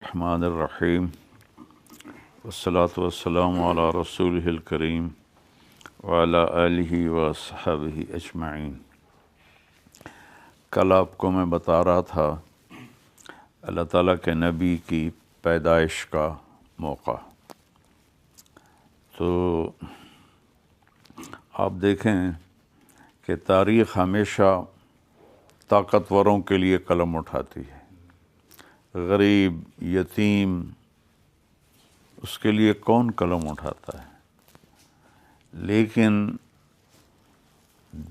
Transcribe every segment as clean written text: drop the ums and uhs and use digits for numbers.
الرحمن الرحیم والصلاة والسلام علی رسولہ الکریم وعلی آلہ وصحبہ اجمعین۔ کل آپ کو میں بتا رہا تھا اللہ تعالیٰ کے نبی کی پیدائش کا موقع۔ تو آپ دیکھیں کہ تاریخ ہمیشہ طاقتوروں کے لیے قلم اٹھاتی ہے، غریب یتیم اس کے لیے کون قلم اٹھاتا ہے؟ لیکن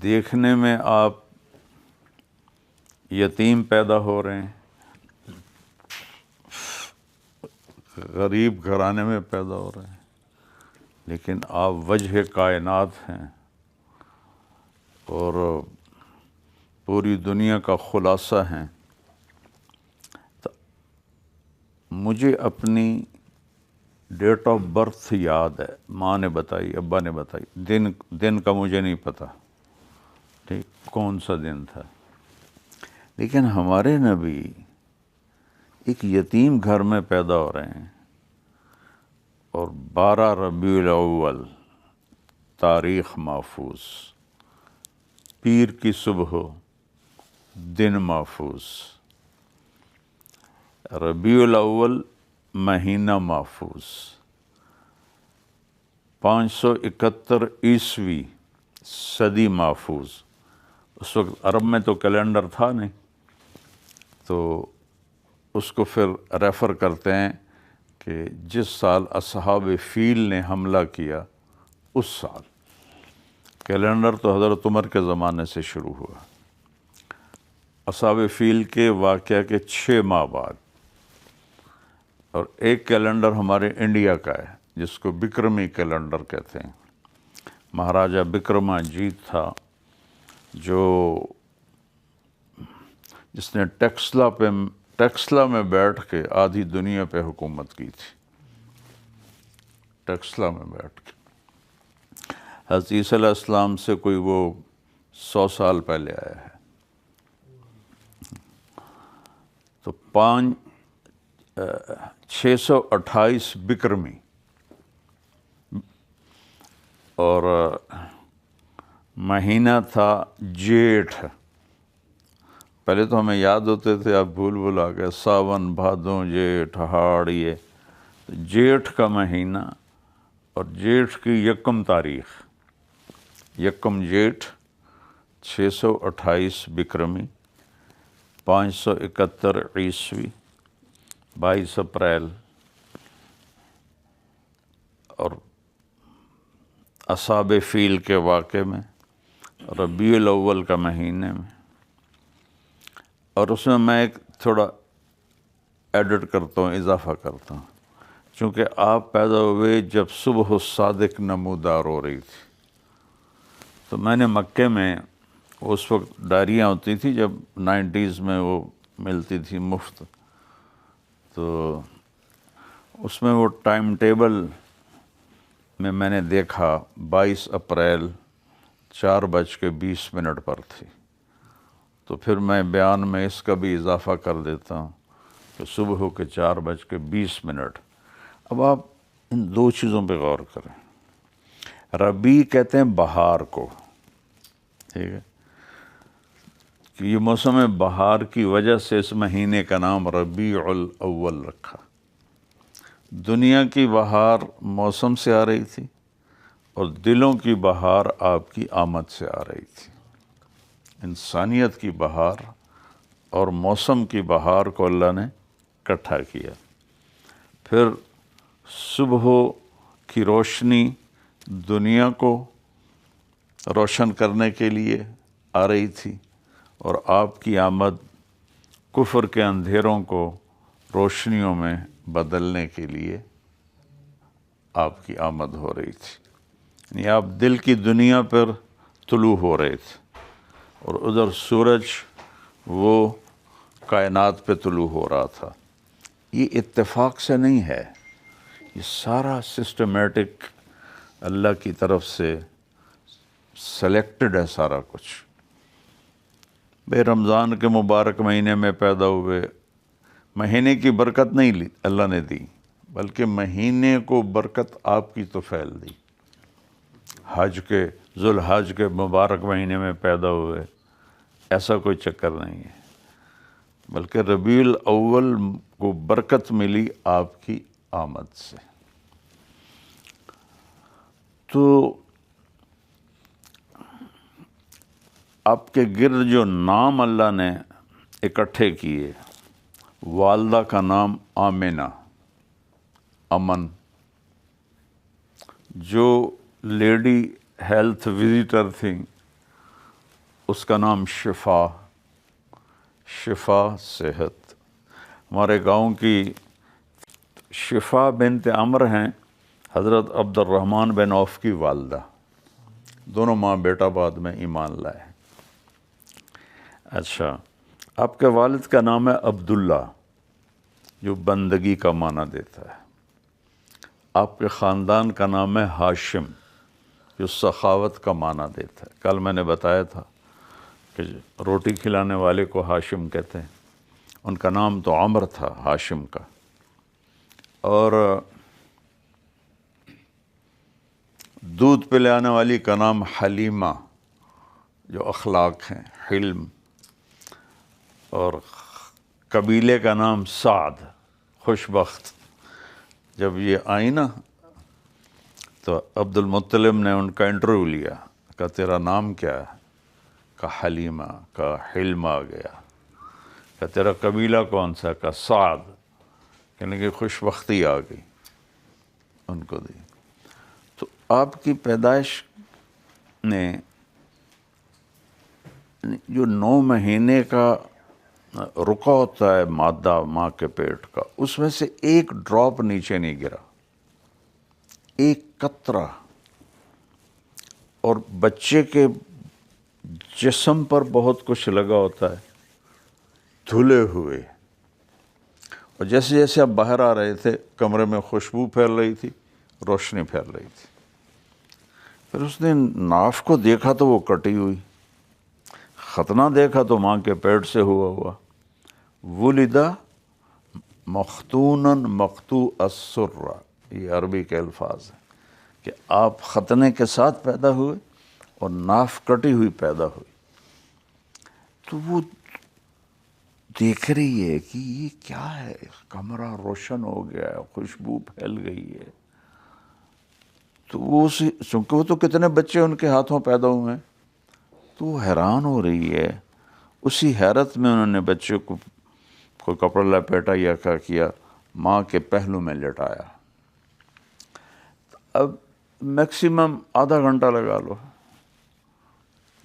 دیکھنے میں آپ یتیم پیدا ہو رہے ہیں، غریب گھرانے میں پیدا ہو رہے ہیں، لیکن آپ وجہ کائنات ہیں اور پوری دنیا کا خلاصہ ہیں۔ مجھے اپنی ڈیٹ آف برتھ یاد ہے، ماں نے بتائی، ابا نے بتائی، دن کا مجھے نہیں پتہ، ٹھیک کون سا دن تھا، لیکن ہمارے نبی ایک یتیم گھر میں پیدا ہو رہے ہیں اور 12 ربیع الاول تاریخ محفوظ، پیر کی صبح دن محفوظ، ربیع الاول مہینہ محفوظ، 571 عیسوی صدی محفوظ۔ اس وقت عرب میں تو کیلنڈر تھا نہیں، تو اس کو پھر ریفر کرتے ہیں کہ جس سال اصحاب فیل نے حملہ کیا اس سال۔ کیلنڈر تو حضرت عمر کے زمانے سے شروع ہوا، اصحاب فیل کے واقعہ کے 6 ماہ بعد۔ اور ایک کیلنڈر ہمارے انڈیا کا ہے جس کو بکرمی کیلنڈر کہتے ہیں، مہاراجہ بکرماجیت تھا جس نے ٹیکسلا میں بیٹھ کے آدھی دنیا پہ حکومت کی تھی، ٹیکسلا میں بیٹھ کے۔ حضرت عیسیٰ علیہ السلام سے کوئی وہ 100 سال پہلے آیا ہے۔ تو 628 بکرمی اور مہینہ تھا جیٹھ۔ پہلے تو ہمیں یاد ہوتے تھے، اب بھول آ گئے، ساون بھادوں جیٹھ ہاڑ، یہ جیٹھ کا مہینہ اور جیٹھ کی 1 تاریخ، 1 جیٹھ 628 بکرمی 571 عیسوی 22 اپریل، اور اصحاب فیل کے واقعے میں ربیع الاول کا مہینے میں۔ اور اس میں ایک تھوڑا ایڈٹ کرتا ہوں، اضافہ کرتا ہوں، چونکہ آپ پیدا ہوئے جب صبح الصادق نمودار ہو رہی تھی، تو میں نے مکے میں اس وقت ڈائریاں ہوتی تھی، جب 90s میں وہ ملتی تھی مفت، تو اس میں وہ ٹائم ٹیبل میں نے دیکھا 22 اپریل 4:20 پر تھی۔ تو پھر میں بیان میں اس کا بھی اضافہ کر دیتا ہوں کہ صبح کے 4:20۔ اب آپ ان 2 چیزوں پہ غور کریں۔ ربیع کہتے ہیں بہار کو، ٹھیک ہے، کہ یہ موسم بہار کی وجہ سے اس مہینے کا نام ربیع الاول رکھا۔ دنیا کی بہار موسم سے آ رہی تھی اور دلوں کی بہار آپ کی آمد سے آ رہی تھی۔ انسانیت کی بہار اور موسم کی بہار کو اللہ نے اکٹھا کیا۔ پھر صبح کی روشنی دنیا کو روشن کرنے کے لیے آ رہی تھی، اور آپ کی آمد کفر کے اندھیروں کو روشنیوں میں بدلنے کے لیے آپ کی آمد ہو رہی تھی۔ یعنی آپ دل کی دنیا پر طلوع ہو رہے تھے، اور ادھر سورج وہ کائنات پہ طلوع ہو رہا تھا۔ یہ اتفاق سے نہیں ہے، یہ سارا سسٹمیٹک اللہ کی طرف سے سلیکٹڈ ہے سارا کچھ۔ بے رمضان کے مبارک مہینے میں پیدا ہوئے، مہینے کی برکت نہیں لی اللہ نے دی، بلکہ مہینے کو برکت آپ کی تو پھیل دی۔ حج کے ذوالحج کے مبارک مہینے میں پیدا ہوئے، ایسا کوئی چکر نہیں ہے، بلکہ ربیع الاول کو برکت ملی آپ کی آمد سے۔ تو آپ کے گرد جو نام اللہ نے اکٹھے کیے، والدہ کا نام آمنہ، امن، جو لیڈی ہیلتھ وزیٹر تھیں اس کا نام شفا، شفا صحت۔ ہمارے گاؤں کی شفا بنت عمر ہیں حضرت عبد الرحمن بن عوف کی والدہ، دونوں ماں بیٹا بعد میں ایمان لائے۔ اچھا، آپ کے والد کا نام ہے عبداللہ، جو بندگی کا معنی دیتا ہے۔ آپ کے خاندان کا نام ہے ہاشم، جو سخاوت کا معنی دیتا ہے۔ کل میں نے بتایا تھا کہ روٹی کھلانے والے کو ہاشم کہتے ہیں، ان کا نام تو عمر تھا ہاشم کا۔ اور دودھ پلانے والی کا نام حلیمہ، جو اخلاق ہیں، حلم۔ اور قبیلے کا نام سعد، خوش بخت۔ جب یہ آئی نا تو عبد المطلب نے ان کا انٹرویو لیا، کہا تیرا نام کیا ہے؟ کہا حلیمہ، کہا حلم آ گیا۔ کہا تیرا قبیلہ کون سا؟ کہا سعد، یعنی کہ خوش بختی آ گئی ان کو دی۔ تو آپ کی پیدائش نے جو 9 مہینے کا رکا ہوتا ہے مادہ ماں کے پیٹ کا، اس میں سے ایک ڈراپ نیچے نہیں گرا، ایک قطرہ۔ اور بچے کے جسم پر بہت کچھ لگا ہوتا ہے، دھلے ہوئے۔ اور جیسے جیسے آپ باہر آ رہے تھے کمرے میں خوشبو پھیل رہی تھی، روشنی پھیل رہی تھی۔ پھر اس نے ناف کو دیکھا تو وہ کٹی ہوئی، ختنہ دیکھا تو ماں کے پیٹ سے ہوا۔ ولدہ مختونا مقطوع السرہ، یہ عربی کے الفاظ ہیں کہ آپ ختنے کے ساتھ پیدا ہوئے اور ناف کٹی ہوئی پیدا ہوئی۔ تو وہ دیکھ رہی ہے کہ یہ کیا ہے، کمرہ روشن ہو گیا ہے، خوشبو پھیل گئی ہے۔ تو وہ چونکہ وہ تو کتنے بچے ان کے ہاتھوں پیدا ہوئے ہیں، تو وہ حیران ہو رہی ہے۔ اسی حیرت میں انہوں نے بچے کو کوئی کپڑا لپیٹا یا کیا کیا، ماں کے پہلو میں لٹایا۔ اب میکسیمم آدھا گھنٹہ لگا لو۔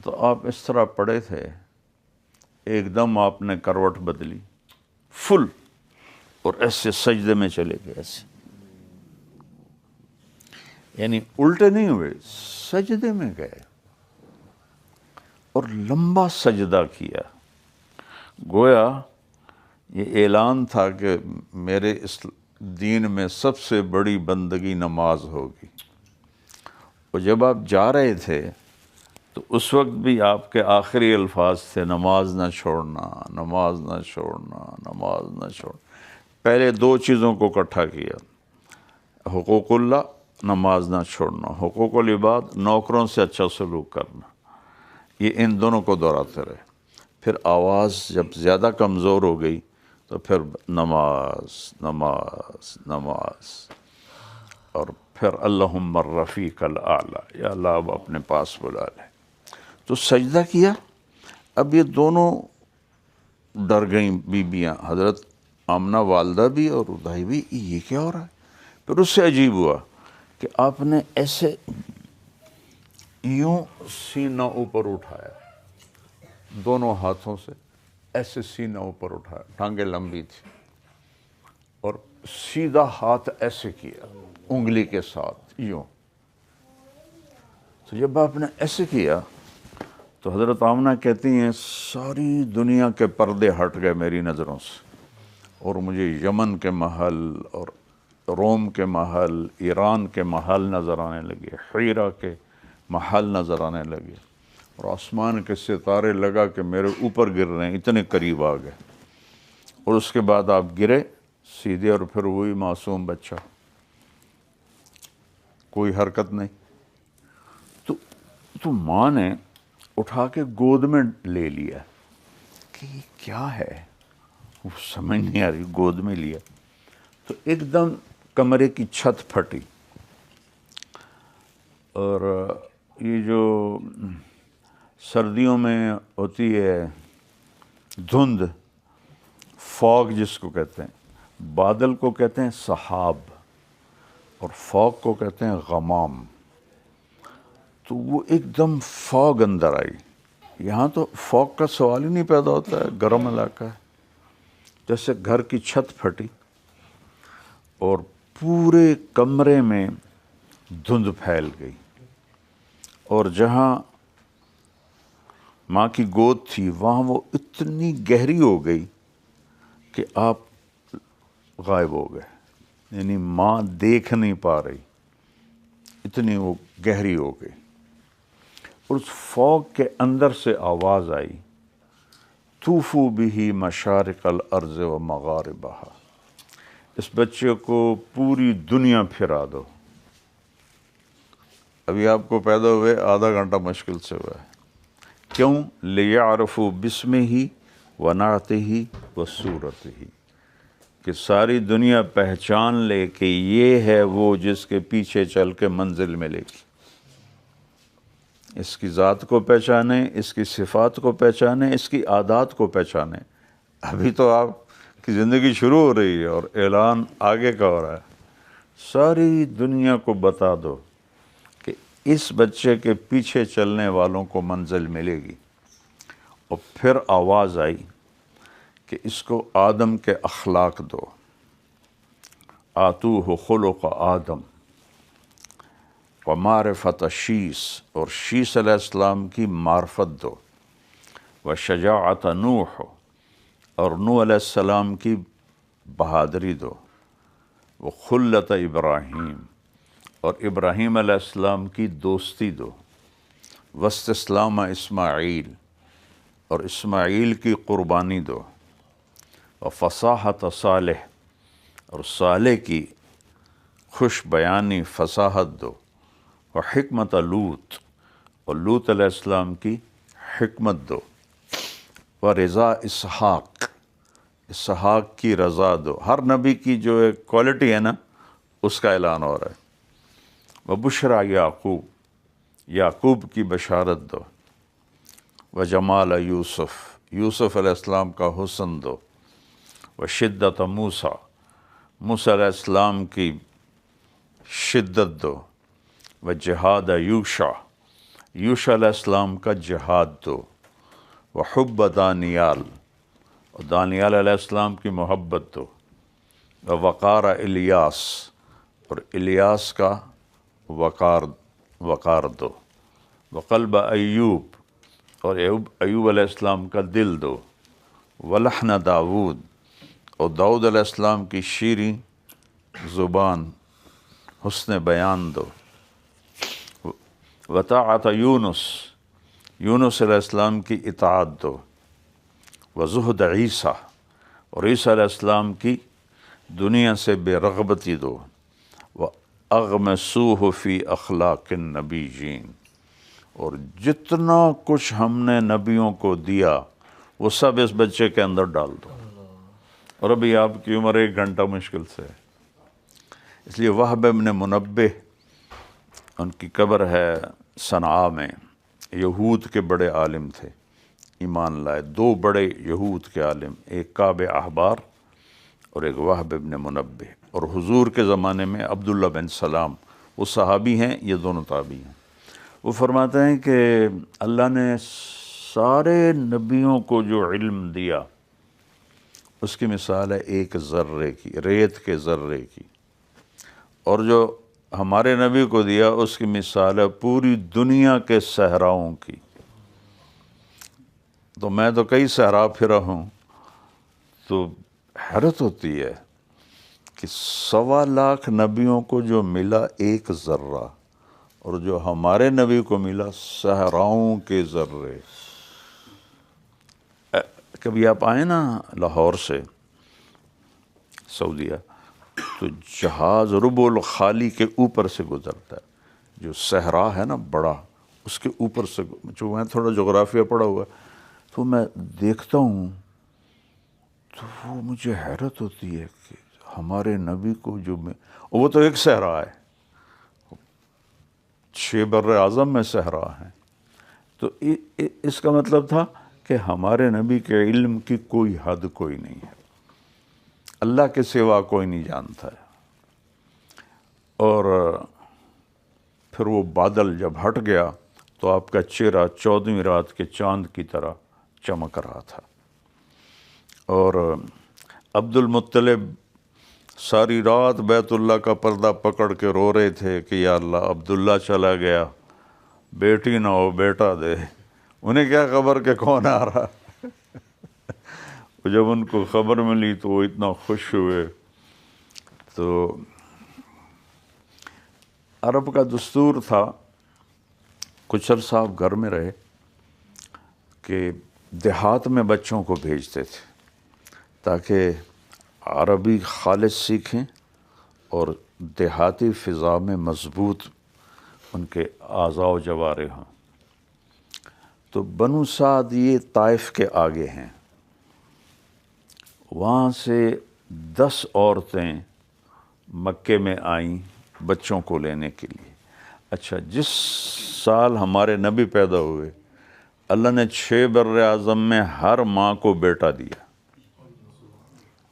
تو آپ اس طرح پڑے تھے، ایک دم آپ نے کروٹ بدلی فل، اور ایسے سجدے میں چلے گئے، ایسے یعنی الٹے نہیں ہوئے، سجدے میں گئے اور لمبا سجدہ کیا۔ گویا یہ اعلان تھا کہ میرے اس دین میں سب سے بڑی بندگی نماز ہوگی۔ اور جب آپ جا رہے تھے تو اس وقت بھی آپ کے آخری الفاظ تھے، نماز نہ چھوڑنا، نماز نہ چھوڑنا، نماز نہ چھوڑنا۔ پہلے 2 چیزوں کو اکٹھا کیا، حقوق اللہ، نماز نہ چھوڑنا، حقوق العباد، نوکروں سے اچھا سلوک کرنا، یہ ان دونوں کو دہراتے رہے۔ پھر آواز جب زیادہ کمزور ہو گئی تو پھر نماز نماز نماز، اور پھر اللہم الرفیق الاعلی، یا اللہ اب اپنے پاس بلا لے۔ تو سجدہ کیا۔ اب یہ دونوں ڈر گئیں بیویاں، حضرت آمنہ والدہ بھی اور ادھائی بھی، یہ کیا ہو رہا ہے؟ پھر اس سے عجیب ہوا کہ آپ نے ایسے یوں سینہ اوپر اٹھایا، دونوں ہاتھوں سے ایسے سینہ اوپر اٹھایا، ٹانگیں لمبی تھی، اور سیدھا ہاتھ ایسے کیا انگلی کے ساتھ یوں۔ تو جب آپ نے ایسے کیا تو حضرت آمنہ کہتی ہیں ساری دنیا کے پردے ہٹ گئے میری نظروں سے، اور مجھے یمن کے محل اور روم کے محل، ایران کے محل نظر آنے لگے، حیرہ کے محل نظر آنے لگے، اور آسمان کے ستارے لگا کہ میرے اوپر گر رہے ہیں، اتنے قریب آ گئے۔ اور اس کے بعد آپ گرے سیدھے، اور پھر وہی معصوم بچہ، کوئی حرکت نہیں۔ تو ماں نے اٹھا کے گود میں لے لیا کہ یہ کیا ہے، وہ سمجھ نہیں آ رہی، گود میں لیا تو ایک دم کمرے کی چھت پھٹی، اور یہ جو سردیوں میں ہوتی ہے دھند، فوگ جس کو کہتے ہیں، بادل کو کہتے ہیں سحاب اور فوگ کو کہتے ہیں غمام، تو وہ ایک دم فوگ اندر آئی۔ یہاں تو فوگ کا سوال ہی نہیں پیدا ہوتا ہے، گرم علاقہ ہے، جیسے گھر کی چھت پھٹی اور پورے کمرے میں دھند پھیل گئی، اور جہاں ماں کی گود تھی وہاں وہ اتنی گہری ہو گئی کہ آپ غائب ہو گئے، یعنی ماں دیکھ نہیں پا رہی، اتنی وہ گہری ہو گئی۔ اور اس فوگ کے اندر سے آواز آئی، طوفوا بہ مشارق الارض و مغاربہا، اس بچے کو پوری دنیا پھرا دو۔ ابھی آپ کو پیدا ہوئے آدھا گھنٹہ مشکل سے ہوا ہے، کیوں؟ لیعرفوا باسمہ ونعتہ وصورتہ، کہ ساری دنیا پہچان لے کہ یہ ہے وہ جس کے پیچھے چل کے منزل ملے گی، اس کی ذات کو پہچانے، اس کی صفات کو پہچانے، اس کی عادات کو پہچانے۔ ابھی تو آپ کی زندگی شروع ہو رہی ہے اور اعلان آگے کا ہو رہا ہے، ساری دنیا کو بتا دو کہ اس بچے کے پیچھے چلنے والوں کو منزل ملے گی۔ اور پھر آواز آئی کہ اس کو آدم کے اخلاق دو، آتوہ خلق آدم ومعرفت شیس، اور شیس علیہ السلام کی معرفت دو، وشجاعت نوح، اور نوح علیہ السلام کی بہادری دو، وخلت ابراہیم، اور ابراہیم علیہ السلام کی دوستی دو، واستسلام اسماعیل، اور اسماعیل کی قربانی دو، وفصاحت صالح، اور صالح کی خوش بیانی فصاحت دو، وحکمت لوط، اور لوط علیہ السلام کی حکمت دو، ورضا اسحاق، اسحاق کی رضا دو۔ ہر نبی کی جو ایک کوالٹی ہے نا، اس کا اعلان ہو رہا ہے۔ وبشریٰ یعقوب، یعقوب کی بشارت دو، وجمال یوسف، یوسف علیہ السلام کا حسن دو، وشدت موسیٰ، موسیٰ علیہ السلام کی شدت دو، وجہاد یوشع، یوشع علیہ السلام کا جہاد دو، وحب دانیال، اور دانیال علیہ السلام کی محبت دو، ووقار الیاس، اور الیاس کا وقار دو، وقلب ایوب، اور ایوب علیہ السلام کا دل دو، ولحن داود، اور داؤد علیہ السلام کی شیریں زبان، حسن بیان دو، وطاعت یونس، یونس علیہ السلام کی اطاعت دو، وزہد عیسیٰ، اور عیسیٰ علیہ السلام کی دنیا سے بے رغبتی دو، وَأَغْمَسُوهُ فِي أَخْلَاقِ النَّبِيِّينَ، اور جتنا کچھ ہم نے نبیوں کو دیا وہ سب اس بچے کے اندر ڈال دو۔ اور ابھی آپ کی عمر 1 گھنٹہ مشکل سے ہے، اس لیے وہب ابن منبہ، ان کی قبر ہے صنعاء میں، یہود کے بڑے عالم تھے، ایمان لائے، 2 بڑے یہود کے عالم، ایک کعب احبار اور ایک وہب ابن منبہ، اور حضور کے زمانے میں عبداللہ بن سلام، وہ صحابی ہیں، یہ دونوں تابعی ہیں۔ وہ فرماتے ہیں کہ اللہ نے سارے نبیوں کو جو علم دیا اس کی مثال ہے ایک ذرے کی، ریت کے ذرے کی، اور جو ہمارے نبی کو دیا اس کی مثال ہے پوری دنیا کے صحراؤں کی۔ تو میں تو کئی صحرا پھرا ہوں، تو حیرت ہوتی ہے کہ 1.25 لاکھ نبیوں کو جو ملا ایک ذرہ، اور جو ہمارے نبی کو ملا صحراؤں کے ذرے۔ کبھی آپ آئیں نا لاہور سے سعودیہ، تو جہاز ربع الخالی کے اوپر سے گزرتا ہے، جو صحرا ہے نا بڑا، اس کے اوپر سے، جو میں تھوڑا جغرافیہ پڑھا ہوا ہے تو میں دیکھتا ہوں تو وہ مجھے حیرت ہوتی ہے کہ ہمارے نبی کو جو وہ تو ایک صحرا ہے، 6 بر اعظم میں صحرا ہیں، تو اس کا مطلب تھا کہ ہمارے نبی کے علم کی کوئی حد کوئی نہیں ہے، اللہ کے سوا کوئی نہیں جانتا ہے۔ اور پھر وہ بادل جب ہٹ گیا تو آپ کا چہرہ 14ویں رات کے چاند کی طرح چمک رہا تھا، اور عبد المطلب ساری رات بیت اللہ کا پردہ پکڑ کے رو رہے تھے کہ یا اللہ عبداللہ چلا گیا، بیٹی نہ ہو بیٹا دے۔ انہیں کیا خبر کہ کون آ رہا۔ جب ان کو خبر ملی تو وہ اتنا خوش ہوئے۔ تو عرب کا دستور تھا، کچھ عرصہ آپ گھر میں رہے کہ دیہات میں بچوں کو بھیجتے تھے تاکہ عربی خالص سیکھیں اور دیہاتی فضا میں مضبوط ان کے اعضاء و جوارح ہوں۔ تو بنو سعد یہ طائف کے آگے ہیں، وہاں سے 10 عورتیں مکے میں آئیں بچوں کو لینے کے لیے۔ اچھا، جس سال ہمارے نبی پیدا ہوئے اللہ نے 6 بر اعظم میں ہر ماں کو بیٹا دیا،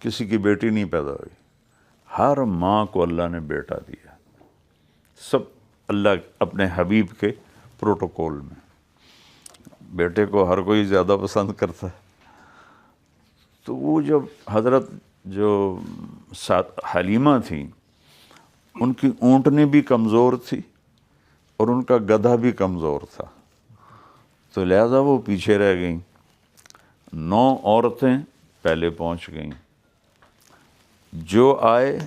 کسی کی بیٹی نہیں پیدا ہوئی، ہر ماں کو اللہ نے بیٹا دیا، سب اللہ اپنے حبیب کے پروٹوکول میں۔ بیٹے کو ہر کوئی زیادہ پسند کرتا ہے۔ تو وہ جب حضرت جو حلیمہ تھیں، ان کی اونٹنی بھی کمزور تھی اور ان کا گدھا بھی کمزور تھا، تو لہذا وہ پیچھے رہ گئیں۔ 9 عورتیں پہلے پہنچ گئیں، جو آئے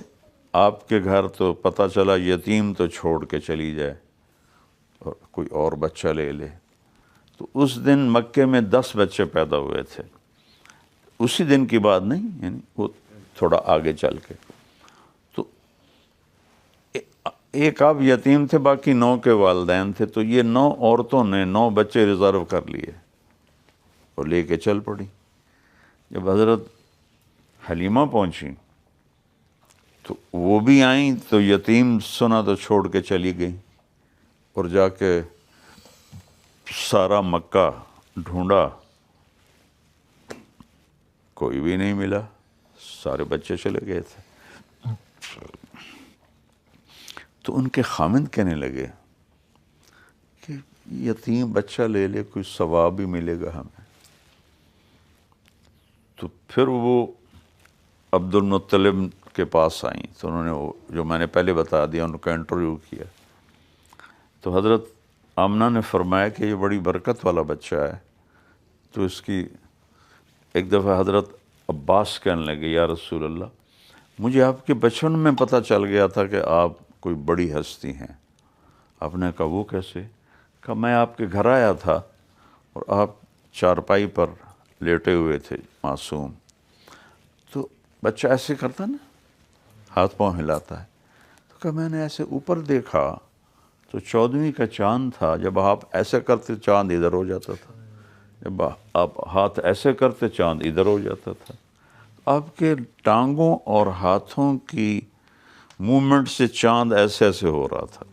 آپ کے گھر تو پتہ چلا یتیم تو چھوڑ کے چلی جائے اور کوئی اور بچہ لے لے۔ تو اس دن مکے میں 10 بچے پیدا ہوئے تھے، اسی دن کی بات نہیں، یعنی وہ تھوڑا آگے چل کے۔ تو ایک آپ یتیم تھے، باقی 9 کے والدین تھے، تو یہ 9 عورتوں نے 9 بچے ریزرو کر لیے اور لے کے چل پڑی۔ جب حضرت حلیمہ پہنچی تو وہ بھی آئیں، تو یتیم سنا تو چھوڑ کے چلی گئیں، اور جا کے سارا مکہ ڈھونڈا، کوئی بھی نہیں ملا، سارے بچے چلے گئے تھے۔ تو ان کے خامند کہنے لگے کہ یتیم بچہ لے لے، کوئی ثواب بھی ملے گا ہمیں۔ تو پھر وہ عبد المطلب کے پاس آئیں، تو انہوں نے وہ جو میں نے پہلے بتا دیا، ان کا انٹرویو کیا۔ تو حضرت آمنہ نے فرمایا کہ یہ بڑی برکت والا بچہ ہے۔ تو اس کی ایک دفعہ حضرت عباس کہنے لگے یا رسول اللہ، مجھے آپ کے بچپن میں پتہ چل گیا تھا کہ آپ کوئی بڑی ہستی ہیں۔ آپ نے کہا وہ کیسے؟ کہا میں آپ کے گھر آیا تھا اور آپ چارپائی پر لیٹے ہوئے تھے معصوم، تو بچہ ایسے کرتا نا، ہاتھ پاؤں ہلاتا ہے، تو کہا میں نے ایسے اوپر دیکھا تو 14ویں کا چاند تھا، جب آپ ایسے کرتے چاند ادھر ہو جاتا تھا، جب آپ ہاتھ ایسے کرتے چاند ادھر ہو جاتا تھا۔ آپ کے ٹانگوں اور ہاتھوں کی موومنٹ سے چاند ایسے ایسے ہو رہا تھا۔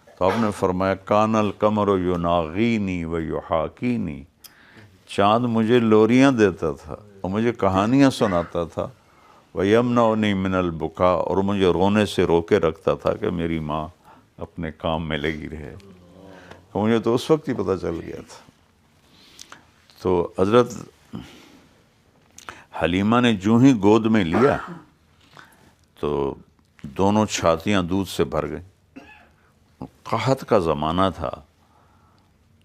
تو آپ نے فرمایا کان القمر یناغینی و یحاکینی، چاند مجھے لوریاں دیتا تھا اور مجھے کہانیاں سناتا تھا، ویمنعنی من البکا، اور مجھے رونے سے روکے رکھتا تھا کہ میری ماں اپنے کام میں لگی رہے۔ مجھے تو اس وقت ہی پتہ چل گیا تھا۔ تو حضرت حلیمہ نے جو ہی گود میں لیا تو دونوں چھاتیاں دودھ سے بھر گئیں۔ قحط کا زمانہ تھا،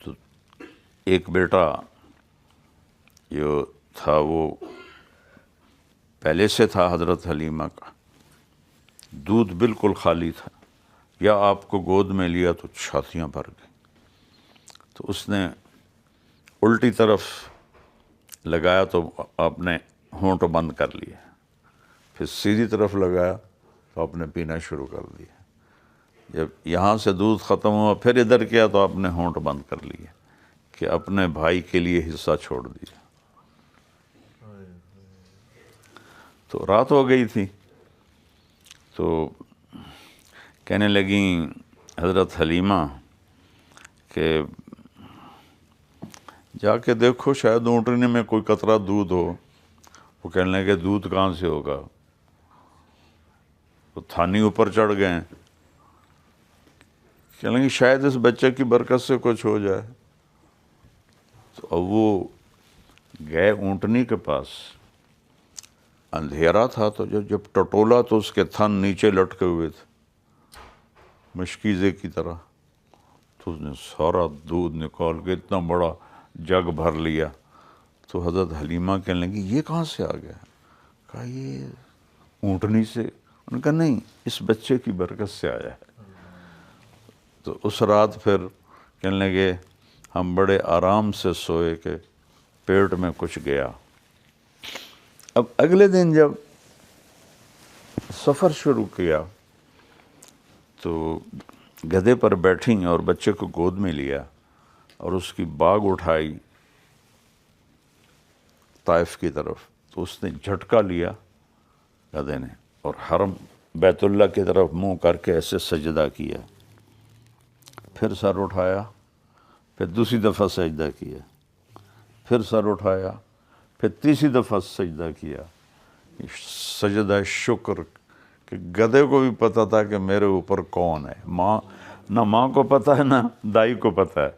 تو ایک بیٹا جو تھا وہ پہلے سے تھا حضرت حلیمہ کا، دودھ بالکل خالی تھا، یا آپ کو گود میں لیا تو چھاتیاں بھر گئیں۔ تو اس نے الٹی طرف لگایا تو آپ نے ہونٹ بند کر لیا، پھر سیدھی طرف لگایا تو آپ نے پینا شروع کر دیا. جب یہاں سے دودھ ختم ہوا پھر ادھر کیا تو آپ نے ہونٹ بند کر لیے کہ اپنے بھائی کے لیے حصہ چھوڑ دیا. تو رات ہو گئی تھی تو کہنے لگیں حضرت حلیمہ کہ جا کے دیکھو شاید اونٹنی میں کوئی قطرہ دودھ ہو. وہ کہنے لگے دودھ کہاں سے ہوگا؟ وہ تھانی اوپر چڑھ گئے ہیں. کہنے لگے شاید اس بچے کی برکت سے کچھ ہو جائے. تو اب وہ گئے اونٹنی کے پاس. اندھیرا تھا تو جب ٹٹولا تو اس کے تھن نیچے لٹکے ہوئے تھے مشکیزے کی طرح. تو اس نے سارا دودھ نکال کے اتنا بڑا جگ بھر لیا. تو حضرت حلیمہ کہنے لگی یہ کہاں سے آ گیا؟ کہا یہ اونٹنی سے. انہوں نے کہا نہیں، اس بچے کی برکت سے آیا ہے. تو اس رات پھر کہنے لگے ہم بڑے آرام سے سوئے کہ پیٹ میں کچھ گیا. اب اگلے دن جب سفر شروع کیا تو گدھے پر بیٹھیں اور بچے کو گود میں لیا اور اس کی باگ اٹھائی طائف کی طرف. تو اس نے جھٹکا لیا گدھے نے اور حرم بیت اللہ کی طرف منہ کر کے ایسے سجدہ کیا. پھر سر اٹھایا، پھر دوسری دفعہ سجدہ کیا، پھر سر اٹھایا، پھر تیسری دفعہ سجدہ کیا. سجدہ شکر کہ گدھے کو بھی پتہ تھا کہ میرے اوپر کون ہے. نہ ماں کو پتہ ہے نہ دائی کو پتہ ہے،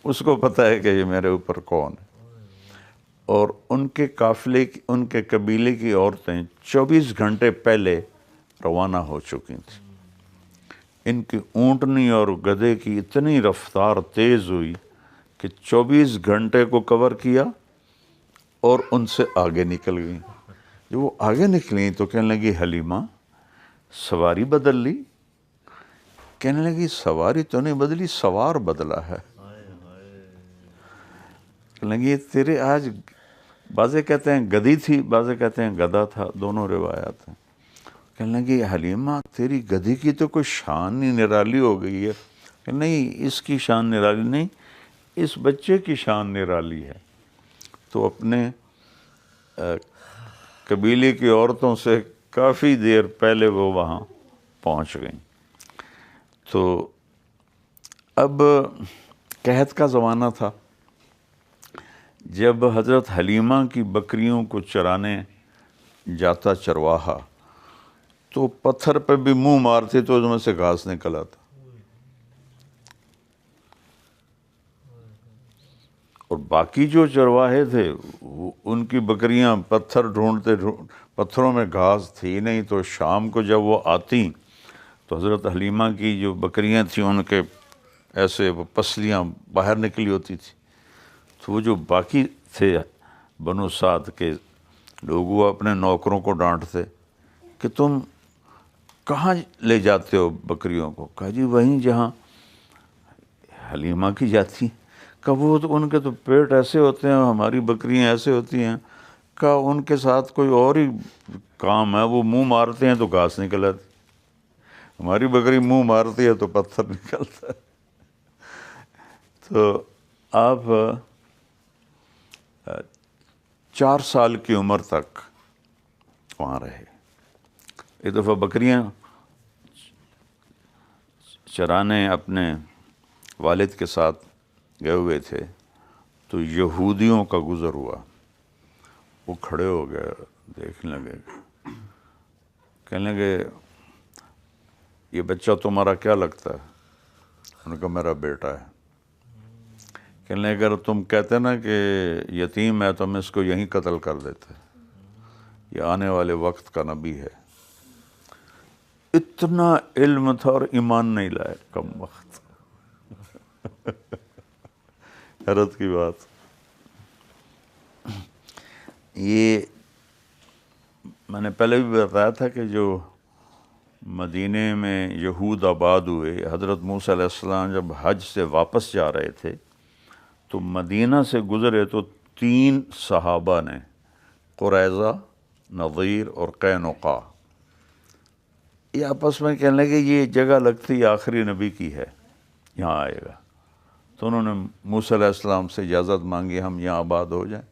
اس کو پتہ ہے کہ یہ میرے اوپر کون ہے. اور ان کے قافلے کی، ان کے قبیلے کی عورتیں 24 گھنٹے پہلے روانہ ہو چکی تھیں. ان کی اونٹنی اور گدھے کی اتنی رفتار تیز ہوئی کہ 24 گھنٹے کو کور کیا اور ان سے آگے نکل گئیں. جب وہ آگے نکلیں تو کہنے لگی حلیمہ سواری بدل لی؟ کہنے لگی سواری تو نہیں بدلی، سوار بدلا ہے. کہنے لگی تیرے آج، بعضے کہتے ہیں گدھی تھی، بعضے کہتے ہیں گدھا تھا، دونوں روایات ہیں. کہنے لگی حلیمہ تیری گدھی کی تو کوئی شان ہی نرالی ہو گئی ہے. کہ نہیں، اس کی شان نرالی نہیں، اس بچے کی شان نرالی ہے. تو اپنے قبیلے کی عورتوں سے کافی دیر پہلے وہ وہاں پہنچ گئیں. تو اب قحط کا زمانہ تھا. جب حضرت حلیمہ کی بکریوں کو چرانے جاتا چرواہا تو پتھر پہ بھی منہ مارتے تو اس میں سے گھاس نکل آتا. اور باقی جو چرواہے تھے ان کی بکریاں پتھر ڈھونڈتے پتھروں میں گھاس تھی نہیں. تو شام کو جب وہ آتی تو حضرت حلیمہ کی جو بکریاں تھیں ان کے ایسے وہ پسلیاں باہر نکلی ہوتی تھی. تو وہ جو باقی تھے بنو سعد کے لوگ وہ اپنے نوکروں کو ڈانٹتے کہ تم کہاں لے جاتے ہو بکریوں کو؟ کہا جی وہیں جہاں حلیمہ کی جاتی. کہا وہ تو ان کے تو پیٹ ایسے ہوتے ہیں، ہماری بکریاں ایسے ہوتی ہیں. کہا ان کے ساتھ کوئی اور ہی کام ہے، وہ منہ مارتے ہیں تو گھاس نکل آتی، ہماری بکری منہ مارتی ہے تو پتھر نکلتا ہے. تو آپ 4 سال کی عمر تک وہاں رہے. ایک دفعہ بکریاں چرانے اپنے والد کے ساتھ گئے ہوئے تھے تو یہودیوں کا گزر ہوا. وہ کھڑے ہو گئے، دیکھنے لگے، کہنے لگے یہ بچہ تمہارا کیا لگتا ہے؟ انہوں نے کہا میرا بیٹا ہے. کہنے لگے اگر تم کہتے نا کہ یتیم ہے تو ہم اس کو یہیں قتل کر دیتے، یہ آنے والے وقت کا نبی ہے. اتنا علم تھا اور ایمان نہیں لائے، کم وقت. حیرت کی بات. یہ میں نے پہلے بھی بتایا تھا کہ جو مدینے میں یہود آباد ہوئے، حضرت موسیٰ علیہ السلام جب حج سے واپس جا رہے تھے تو مدینہ سے گزرے تو 3 صحابہ نے، قریظہ، نظیر اور قینقاع، یہ آپس میں کہنے لگے یہ جگہ لگتی آخری نبی کی ہے، یہاں آئے گا۔ تو انہوں نے موسیٰ علیہ السلام سے اجازت مانگی ہم یہاں آباد ہو جائیں،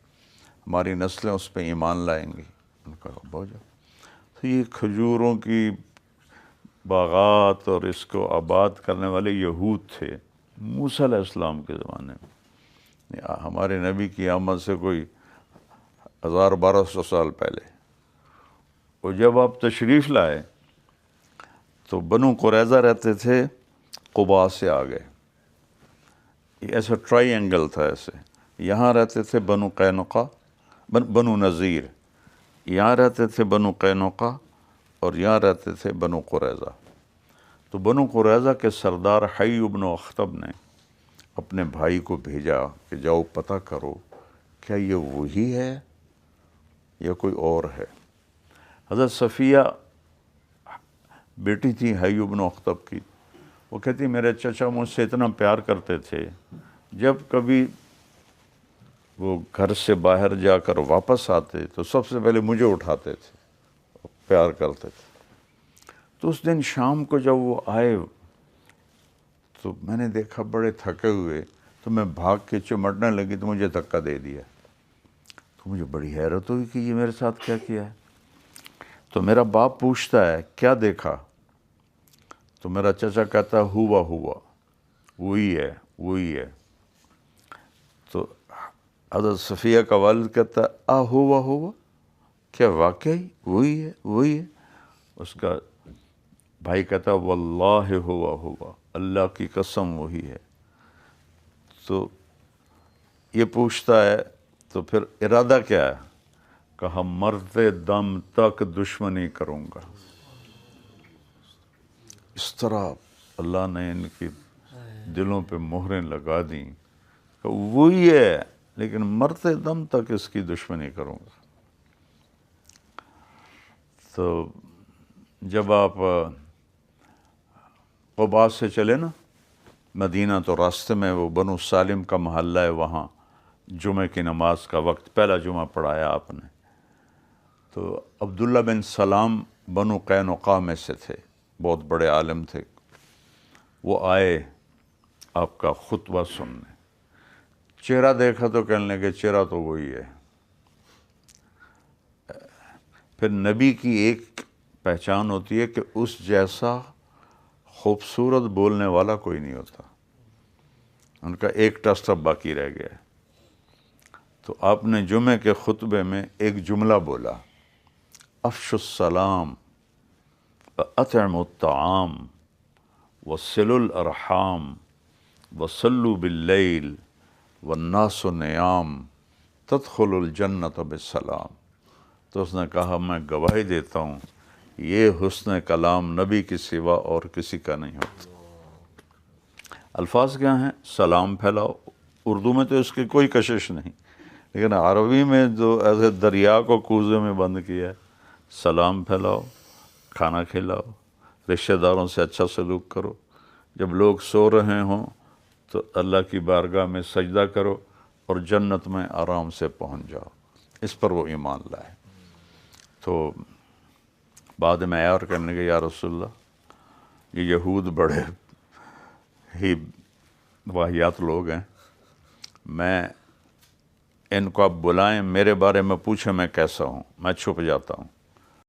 ہماری نسلیں اس پہ ایمان لائیں گی۔ ان کا ہو جائے۔ تو یہ کھجوروں کی باغات اور اس کو آباد کرنے والے یہود تھے موسیٰ علیہ السلام کے زمانے میں، ہمارے نبی کی آمد سے کوئی 1200 سال پہلے۔ اور جب آپ تشریف لائے تو بنو قریظہ رہتے تھے قباء سے آگے، یہ ایسا ٹرائی اینگل تھا ایسے، یہاں رہتے تھے بنو قینقاع، بنو نذیر، یہاں رہتے تھے بنو قینقاع، اور یہاں رہتے تھے بنو قریظہ۔ تو بنو قریظہ کے سردار حی بن اخطب نے اپنے بھائی کو بھیجا کہ جاؤ پتہ کرو کیا یہ وہی ہے یا کوئی اور ہے۔ حضرت صفیہ بیٹی تھی حی بن اخطب کی، وہ کہتی میرے چچا مجھ سے اتنا پیار کرتے تھے، جب کبھی وہ گھر سے باہر جا کر واپس آتے تو سب سے پہلے مجھے اٹھاتے تھے، پیار کرتے تھے۔ تو اس دن شام کو جب وہ آئے تو میں نے دیکھا بڑے تھکے ہوئے، تو میں بھاگ کے چمٹنے لگی تو مجھے دھکا دے دیا۔ تو مجھے بڑی حیرت ہوئی کہ یہ میرے ساتھ کیا کیا ہے۔ تو میرا باپ پوچھتا ہے کیا دیکھا؟ تو میرا چچا کہتا ہے ہوا وہی ہے وہی ہے۔ تو حضرت صفیہ کا والد کہتا ہے ہوا کیا واقعی وہی ہے؟ اس کا بھائی کہتا ہے واللہ ہوا، اللہ کی قسم وہی ہے۔ تو یہ پوچھتا ہے تو پھر ارادہ کیا ہے؟ کہا مرتے دم تک دشمنی کروں گا۔ اس طرح اللہ نے ان کی دلوں پہ مہریں لگا دیں کہ وہی ہے لیکن مرتے دم تک اس کی دشمنی کروں گا۔ تو جب آپ قباء سے چلے نا مدینہ، تو راستے میں وہ بنو سالم کا محلہ ہے، وہاں جمعہ کی نماز کا وقت پہلا جمعہ پڑھایا آپ نے۔ تو عبداللہ بن سلام بنو قینقاع میں سے تھے، بہت بڑے عالم تھے، وہ آئے آپ کا خطبہ سننے۔ چہرہ دیکھا تو کہنے لگے چہرہ تو وہی ہے۔ پھر نبی کی ایک پہچان ہوتی ہے کہ اس جیسا خوبصورت بولنے والا کوئی نہیں ہوتا، ان کا ایک ٹسٹ اب باقی رہ گیا ہے۔ تو آپ نے جمعے کے خطبے میں ایک جملہ بولا، افشوا السلام واطعموا الطعام وصلوا الارحام وصلوا باللیل والناس نیام تدخلوا الجنۃ بالسلام۔ تو اس نے کہا میں گواہی دیتا ہوں یہ حسن کلام نبی کی سوا اور کسی کا نہیں ہوتا۔ الفاظ کیا ہیں؟ سلام پھیلاؤ، اردو میں تو اس کی کوئی کشش نہیں، لیکن عربی میں جو ایسے دریا کو کوزے میں بند کیا ہے، سلام پھیلاؤ، کھانا کھلاؤ، رشتہ داروں سے اچھا سلوک کرو، جب لوگ سو رہے ہوں تو اللہ کی بارگاہ میں سجدہ کرو اور جنت میں آرام سے پہنچ جاؤ۔ اس پر وہ ایمان لائے۔ تو بعد میں آیا اور کہنے لگے یا رسول اللہ یہ یہود بڑے ہی واہیات لوگ ہیں، میں ان کو آپ بلائیں، میرے بارے میں پوچھیں میں کیسا ہوں، میں چھپ جاتا ہوں۔